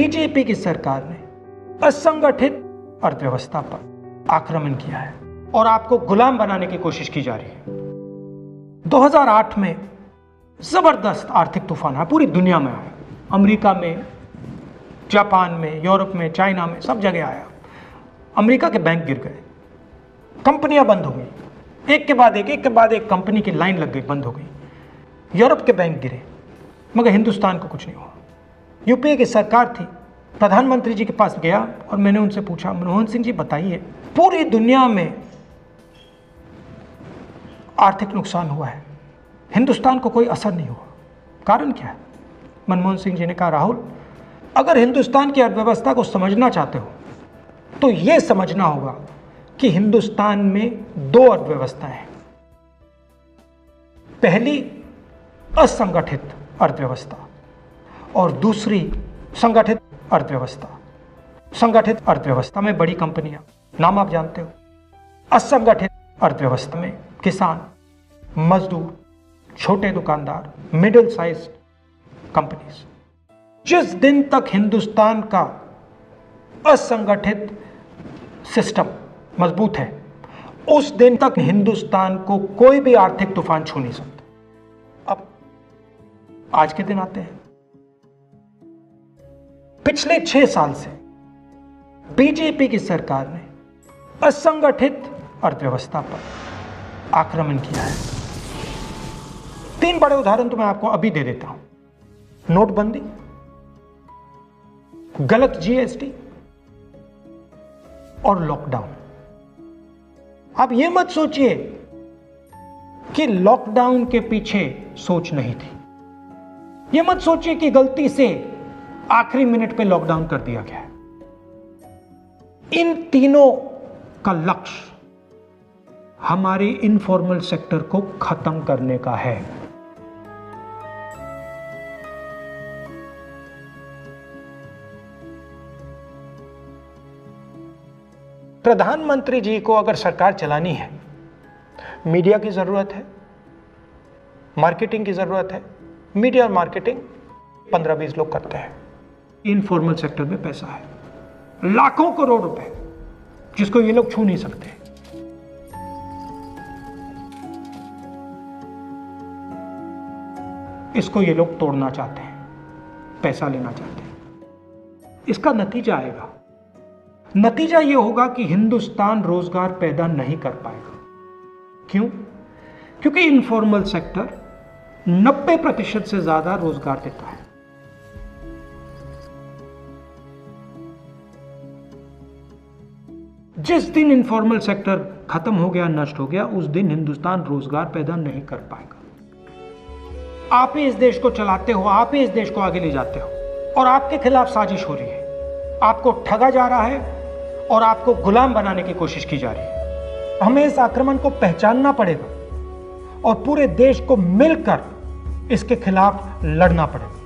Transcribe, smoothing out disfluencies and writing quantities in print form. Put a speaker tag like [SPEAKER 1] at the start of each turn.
[SPEAKER 1] BJP की सरकार ने असंगठित अर्थव्यवस्था पर आक्रमण किया है और आपको गुलाम बनाने की कोशिश की जा रही है। 2008 में जबरदस्त आर्थिक तूफान आया, पूरी दुनिया में आया, अमेरिका में, जापान में, यूरोप में, चाइना में, सब जगह आया। अमेरिका के बैंक गिर गए, कंपनियां बंद हो गई, एक के बाद एक कंपनी की लाइन लग गई, बंद हो गई। यूरोप के बैंक गिरे, मगर हिंदुस्तान को कुछ नहीं हुआ। यूपीए की सरकार थी, प्रधानमंत्री जी के पास गया और मैंने उनसे पूछा, मनमोहन सिंह जी बताइए, पूरी दुनिया में आर्थिक नुकसान हुआ है, हिंदुस्तान को कोई असर नहीं हुआ, कारण क्या है? मनमोहन सिंह जी ने कहा, राहुल, अगर हिंदुस्तान की अर्थव्यवस्था को समझना चाहते हो तो यह समझना होगा कि हिंदुस्तान में दो अर्थव्यवस्थाएं हैं। पहली असंगठित अर्थव्यवस्था और दूसरी संगठित अर्थव्यवस्था। संगठित अर्थव्यवस्था में बड़ी कंपनियां, नाम आप जानते हो। असंगठित अर्थव्यवस्था में किसान, मजदूर, छोटे दुकानदार, मिडिल साइज कंपनीज। जिस दिन तक हिंदुस्तान का असंगठित सिस्टम मजबूत है, उस दिन तक हिंदुस्तान को कोई भी आर्थिक तूफान छू नहीं सकता। अब आज के दिन आते हैं। पिछले 6 साल से बीजेपी की सरकार ने असंगठित अर्थव्यवस्था पर आक्रमण किया है। 3 बड़े उदाहरण तो मैं आपको अभी दे देता हूं। नोटबंदी, गलत जीएसटी और लॉकडाउन। आप यह मत सोचिए कि लॉकडाउन के पीछे सोच नहीं थी। यह मत सोचिए कि गलती से आखिरी मिनट पे लॉकडाउन कर दिया गया है। इन तीनों का लक्ष्य हमारे इनफॉर्मल सेक्टर को खत्म करने का है। प्रधानमंत्री जी को अगर सरकार चलानी है, मीडिया की जरूरत है, मार्केटिंग की जरूरत है। मीडिया और मार्केटिंग 15-20 लोग करते हैं। इनफॉर्मल सेक्टर में पैसा है, लाखों करोड़ रुपए, जिसको ये लोग छू नहीं सकते। इसको ये लोग तोड़ना चाहते हैं, पैसा लेना चाहते हैं। इसका नतीजा आएगा। नतीजा यह होगा कि हिंदुस्तान रोजगार पैदा नहीं कर पाएगा। क्यों? क्योंकि इनफॉर्मल सेक्टर 90% से ज्यादा रोजगार देता है। जिस दिन इनफॉर्मल सेक्टर खत्म हो गया, नष्ट हो गया, उस दिन हिंदुस्तान रोजगार पैदा नहीं कर पाएगा। आप ही इस देश को चलाते हो, आप ही इस देश को आगे ले जाते हो, और आपके खिलाफ साजिश हो रही है। आपको ठगा जा रहा है और आपको गुलाम बनाने की कोशिश की जा रही है। हमें इस आक्रमण को पहचानना पड़ेगा और पूरे देश को मिलकर इसके खिलाफ लड़ना पड़ेगा।